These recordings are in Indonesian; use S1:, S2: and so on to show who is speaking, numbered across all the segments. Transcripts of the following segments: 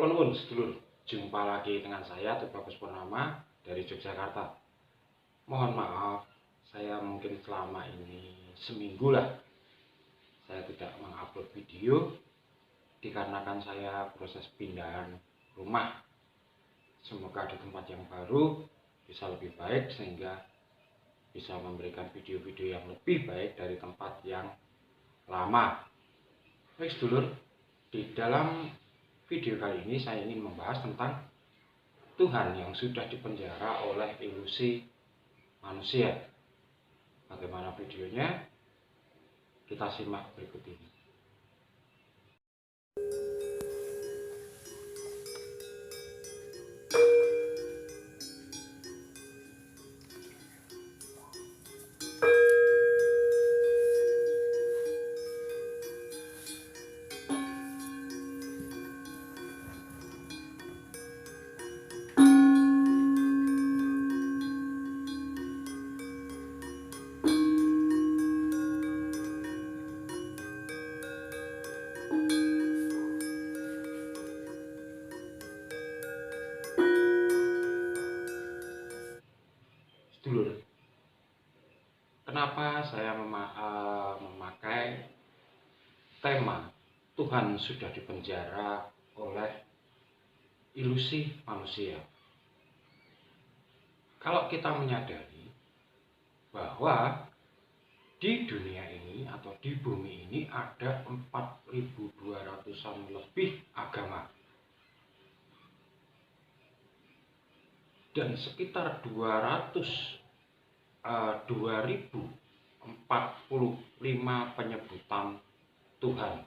S1: Kula nuwun sedulur, jumpa lagi dengan saya Tubagus Purnama dari Yogyakarta. Mohon maaf, saya mungkin selama ini seminggu lah saya tidak mengupload video dikarenakan saya proses pindahan rumah. Semoga di tempat yang baru bisa lebih baik sehingga bisa memberikan video-video yang lebih baik dari tempat yang lama. Baik sedulur, di dalam video kali ini saya ingin membahas tentang Tuhan yang sudah dipenjara oleh ilusi manusia. Bagaimana videonya? Kita simak berikut ini. Sedulur, kenapa saya memakai tema Tuhan sudah dipenjara oleh ilusi manusia? Kalau kita menyadari bahwa di dunia ini atau di bumi ini ada 4.200-an lebih agama dan sekitar 2045 penyebutan Tuhan,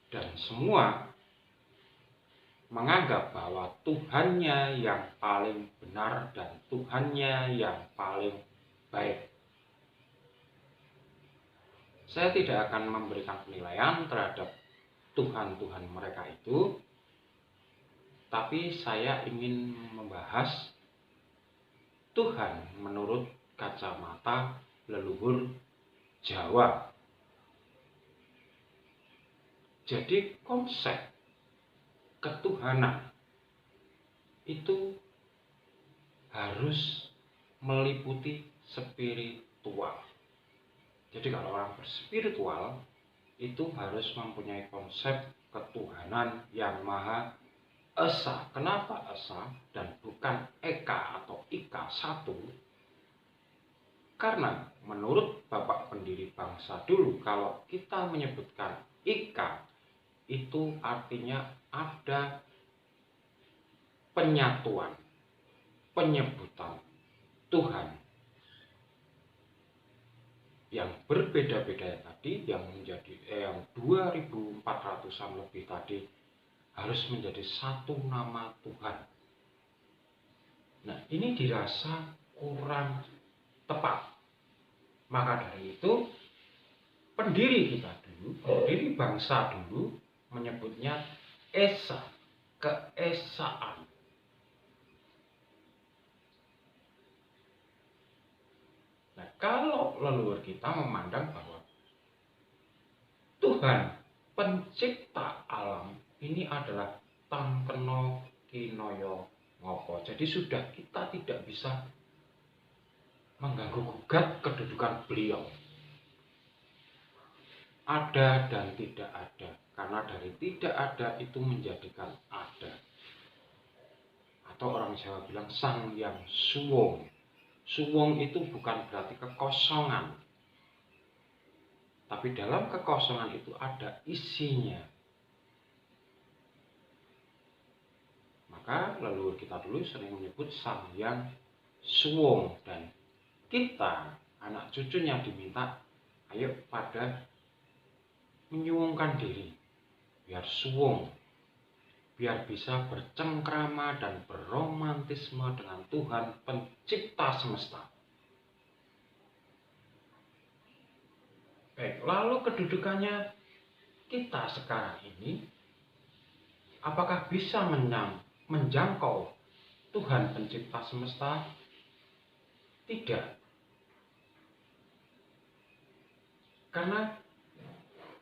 S1: dan semua menganggap bahwa Tuhannya yang paling benar dan Tuhannya yang paling baik. Saya tidak akan memberikan penilaian terhadap Tuhan-Tuhan mereka itu, tapi saya ingin membahas Tuhan menurut kacamata leluhur Jawa. Jadi konsep ketuhanan itu harus meliputi spiritual. Jadi kalau orang berspiritual itu harus mempunyai konsep ketuhanan yang maha esa. Kenapa esa dan bukan eka atau ika satu? Karena menurut Bapak pendiri bangsa dulu, kalau kita menyebutkan ika itu artinya ada penyatuan, penyebutan Tuhan yang berbeda-beda tadi, yang menjadi yang 2.400-an lebih tadi harus menjadi satu nama Tuhan. Nah, ini dirasa kurang tepat. Maka dari itu, pendiri kita dulu, pendiri bangsa dulu menyebutnya esa, keesaan. Nah, kalau leluhur kita memandang bahwa Tuhan pencipta alam ini adalah tangkeno kinoyo ngopo. Jadi sudah kita tidak bisa mengganggu gugat kedudukan beliau. Ada dan tidak ada, karena dari tidak ada itu menjadikan ada. Atau orang Jawa bilang sang yang suwung. Suwung itu bukan berarti kekosongan, tapi dalam kekosongan itu ada isinya. Maka leluhur kita dulu sering menyebut sang yang suwung, dan kita anak cucunya diminta ayo pada menyuwungkan diri biar suwung, biar bisa bercengkrama dan berromantisme dengan Tuhan pencipta semesta. Baik, lalu kedudukannya kita sekarang ini, apakah bisa menjangkau Tuhan pencipta semesta? Tidak. Karena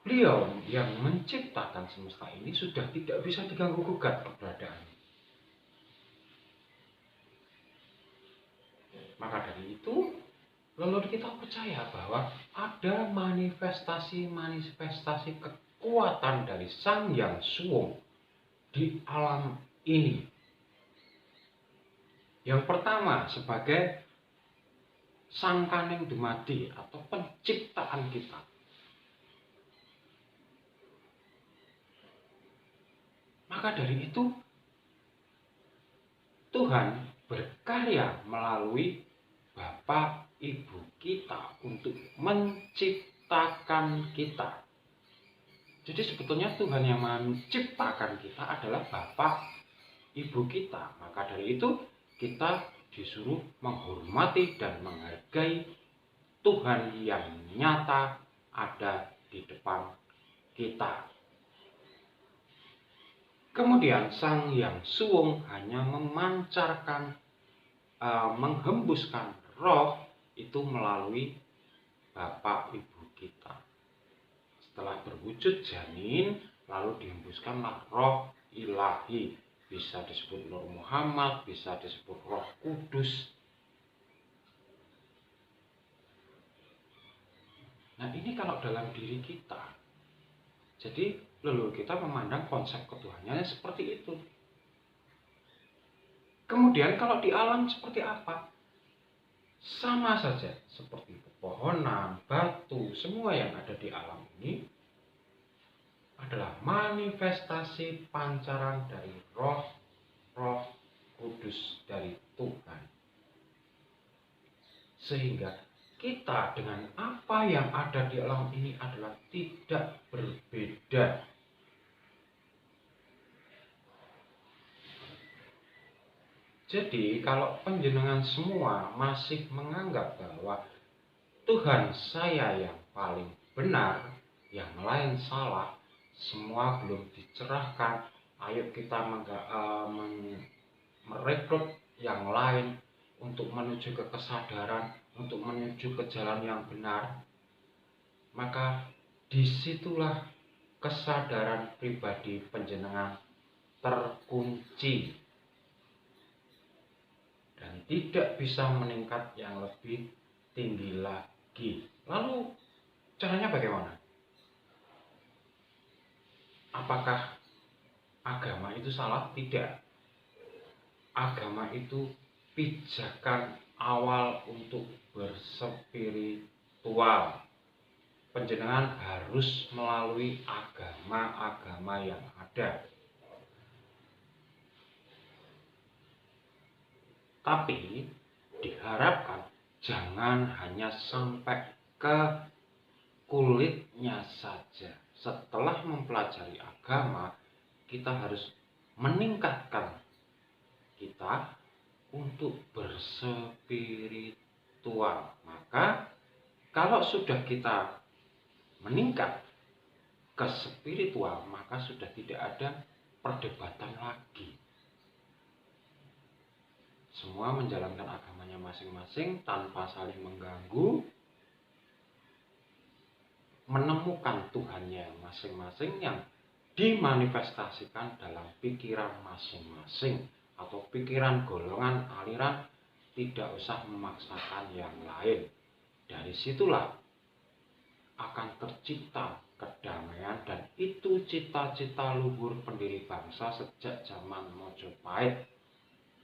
S1: Beliau yang menciptakan semesta ini sudah tidak bisa diganggu-gugat keberadaannya. Maka dari itu, leluhur kita percaya bahwa ada manifestasi-manifestasi kekuatan dari Sang Hyang Suwung di alam ini. Yang pertama sebagai Sang Kaning Dumadi atau penciptaan kita. Maka dari itu Tuhan berkarya melalui Bapak Ibu kita untuk menciptakan kita. Jadi sebetulnya Tuhan yang menciptakan kita adalah Bapak Ibu kita. Maka dari itu kita disuruh menghormati dan menghargai Tuhan yang nyata ada di depan kita. Kemudian Sang Hyang Suwung hanya memancarkan, menghembuskan roh itu melalui Bapak Ibu kita. Setelah berwujud janin, lalu dihembuskanlah roh ilahi. Bisa disebut Nur Muhammad, bisa disebut Roh Kudus. Nah ini kalau dalam diri kita. Jadi leluhur kita memandang konsep ketuhanannya seperti itu. Kemudian kalau di alam seperti apa? Sama saja seperti pepohonan, batu, semua yang ada di alam ini adalah manifestasi pancaran dari roh kudus dari Tuhan. Sehingga kita dengan apa yang ada di alam ini adalah tidak berbeda. Jadi kalau panjenengan semua masih menganggap bahwa Tuhan saya yang paling benar, yang lain salah, semua belum dicerahkan, ayo kita merekrut yang lain untuk menuju ke kesadaran, untuk menuju ke jalan yang benar, maka disitulah kesadaran pribadi panjenengan terkunci dan tidak bisa meningkat yang lebih tinggi lagi. Lalu caranya bagaimana? Apakah agama itu salah? Tidak. Agama itu pijakan awal untuk berspiritual. Panjenengan harus melalui agama-agama yang ada. Tapi diharapkan jangan hanya sampai ke kulitnya saja. Setelah mempelajari agama, kita harus meningkatkan kita untuk berspiritual. Maka kalau sudah kita meningkat ke spiritual, maka sudah tidak ada perdebatan lagi. Semua menjalankan agamanya masing-masing tanpa saling mengganggu, menemukan Tuhannya masing-masing yang dimanifestasikan dalam pikiran masing-masing atau pikiran golongan aliran, tidak usah memaksakan yang lain. Dari situlah akan tercipta kedamaian, dan itu cita-cita luhur pendiri bangsa sejak zaman Mojopahit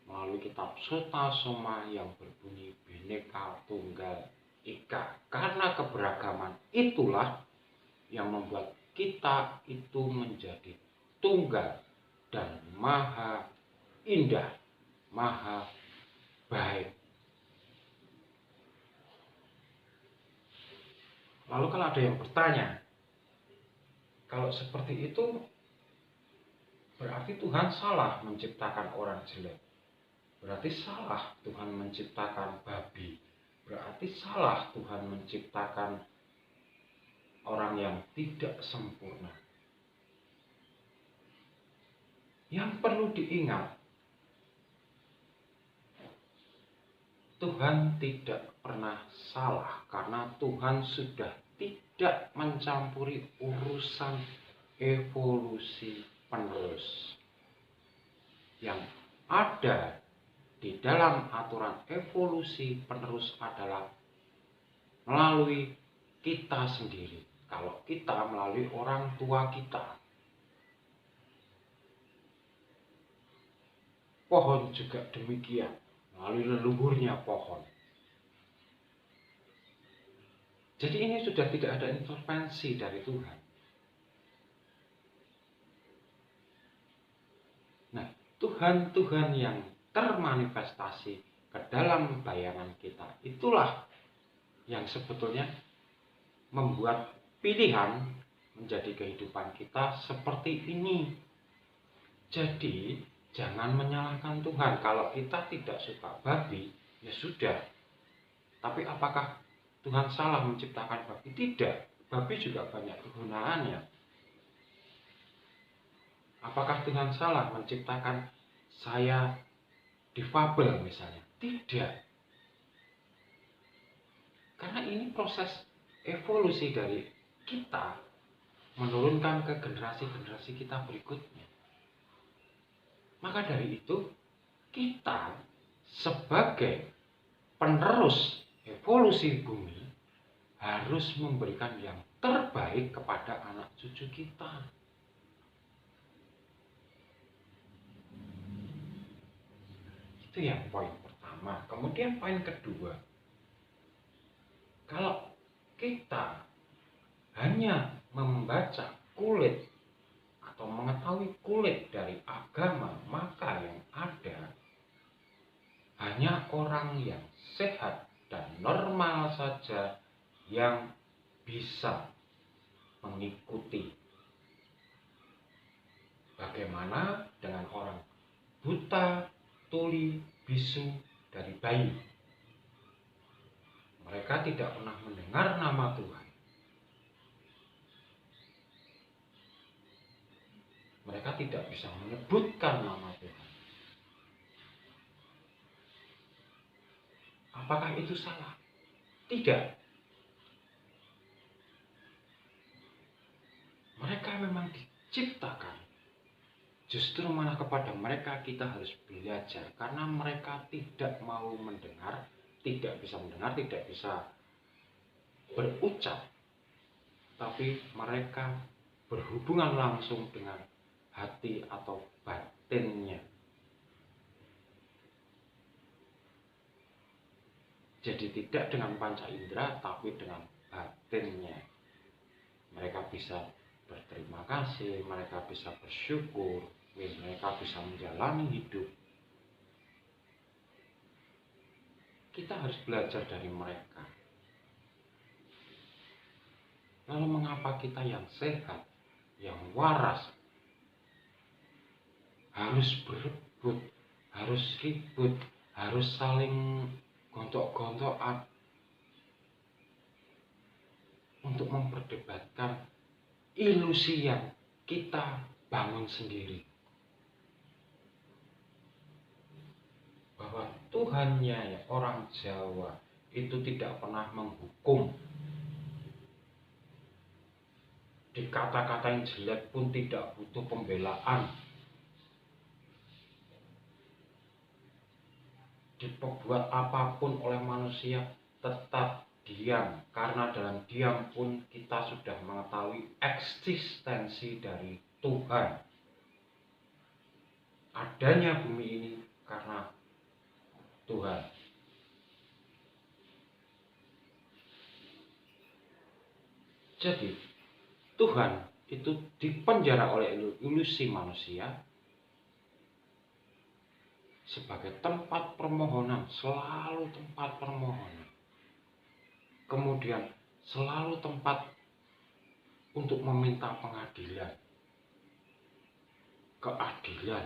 S1: melalui kitab Sota Soma yang berbunyi Bhinneka Tunggal Ika. Karena keberagaman itulah yang membuat kita itu menjadi tunggal dan maha indah, maha baik. Lalu kalau ada yang bertanya, kalau seperti itu berarti Tuhan salah menciptakan orang jelek. Berarti salah Tuhan menciptakan babi. Berarti salah Tuhan menciptakan orang yang tidak sempurna. Yang perlu diingat, Tuhan tidak pernah salah karena Tuhan sudah tidak mencampuri urusan evolusi penerus. Yang ada di dalam aturan evolusi penerus adalah melalui kita sendiri. Kalau kita melalui orang tua kita. Pohon juga demikian, melalui leluhurnya pohon. Jadi ini sudah tidak ada intervensi dari Tuhan. Nah, Tuhan yang termanifestasi ke dalam bayangan kita, itulah yang sebetulnya membuat pilihan menjadi kehidupan kita seperti ini. Jadi, jangan menyalahkan Tuhan. Kalau kita tidak suka babi, ya sudah. Tapi apakah Tuhan salah menciptakan babi? Tidak. Babi juga banyak kegunaannya. Apakah Tuhan salah menciptakan saya difabel misalnya? Tidak. Karena ini proses evolusi dari kita menurunkan ke generasi-generasi kita berikutnya. Maka dari itu, kita sebagai penerus evolusi bumi harus memberikan yang terbaik kepada anak cucu kita. Itu yang poin pertama. Kemudian poin kedua, kalau kita hanya membaca kulit atau mengetahui kulit dari agama, maka yang ada hanya orang yang sehat dan normal saja yang bisa mengikuti. Bagaimana dengan orang buta, tuli, bisu dari bayi? Mereka tidak pernah mendengar nama Tuhan. Mereka tidak bisa menyebutkan nama Tuhan. Apakah itu salah? Tidak. Mereka memang diciptakan. Justru malah kepada mereka kita harus belajar. Karena mereka tidak mau mendengar, tidak bisa mendengar, tidak bisa berucap. Tapi mereka berhubungan langsung dengan hati atau batinnya. Jadi tidak dengan panca indera, tapi dengan batinnya. Mereka bisa berterima kasih, mereka bisa bersyukur, mereka bisa menjalani hidup. Kita harus belajar dari mereka. Lalu mengapa kita yang sehat, yang waras, harus berebut, harus ribut, harus saling gontok-gontokan untuk memperdebatkan ilusi yang kita bangun sendiri? Bahwa Tuhannya ya orang Jawa itu tidak pernah menghukum. Dikata-katain jelek pun tidak butuh pembelaan. Diperbuat apapun oleh manusia tetap diam, karena dalam diam pun kita sudah mengetahui eksistensi dari Tuhan. Adanya bumi ini karena Tuhan. Jadi Tuhan itu dipenjara oleh ilusi manusia sebagai tempat permohonan, selalu tempat permohonan. Kemudian selalu tempat untuk meminta pengadilan, keadilan.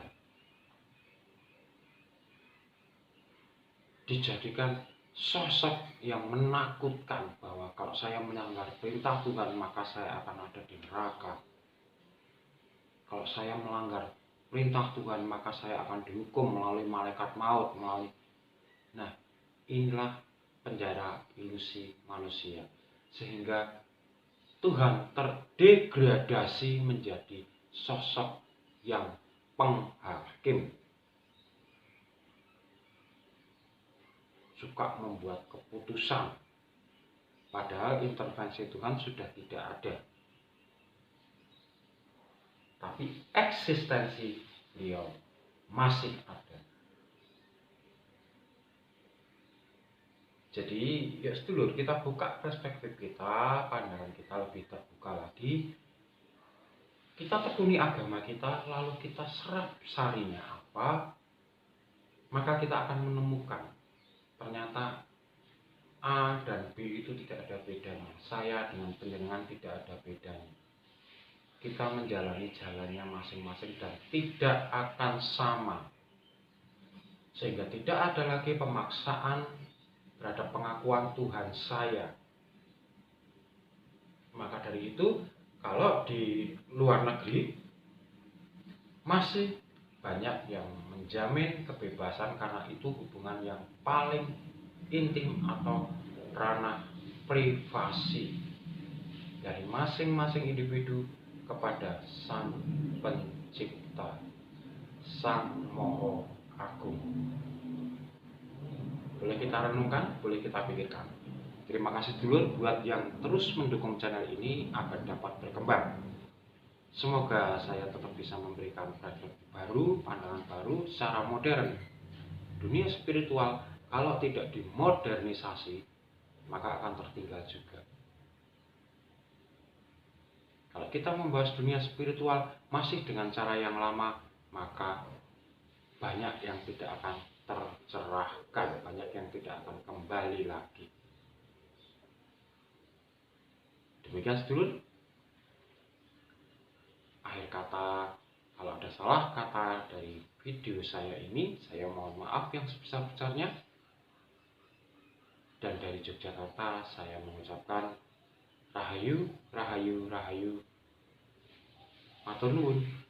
S1: Dijadikan sosok yang menakutkan bahwa kalau saya melanggar perintah Tuhan maka saya akan ada di neraka. Kalau saya melanggar perintah Tuhan maka saya akan dihukum melalui malaikat maut, Nah, inilah penjara ilusi manusia. Sehingga Tuhan terdegradasi menjadi sosok yang penghakim, suka membuat keputusan, padahal intervensi Tuhan sudah tidak ada, tapi eksistensi beliau masih ada. Jadi ya sedulur, kita buka perspektif kita, pandangan kita lebih terbuka lagi. Kita tekuni agama kita, lalu kita serap sarinya apa, maka kita akan menemukan ternyata A dan B itu tidak ada bedanya. Saya dengan panjenengan tidak ada bedanya. Kita menjalani jalannya masing-masing dan tidak akan sama. Sehingga tidak ada lagi pemaksaan terhadap pengakuan Tuhan saya. Maka dari itu, kalau di luar negeri masih banyak yang menjamin kebebasan karena itu hubungan yang paling intim atau ranah privasi dari masing-masing individu kepada Sang Pencipta, Sang Maha Agung. Boleh kita renungkan, boleh kita pikirkan. Terima kasih dulur buat yang terus mendukung channel ini agar dapat berkembang. Semoga saya tetap bisa memberikan perspektif baru, pandangan baru secara modern. Dunia spiritual kalau tidak dimodernisasi, maka akan tertinggal juga. Kalau kita membahas dunia spiritual masih dengan cara yang lama, maka banyak yang tidak akan tercerahkan, banyak yang tidak akan kembali lagi. Demikian sedulur. Akhir kata, kalau ada salah kata dari video saya ini, saya mohon maaf yang sebesar-besarnya. Dan dari Yogyakarta saya mengucapkan Rahayu, Rahayu, Rahayu. Matur nuwun.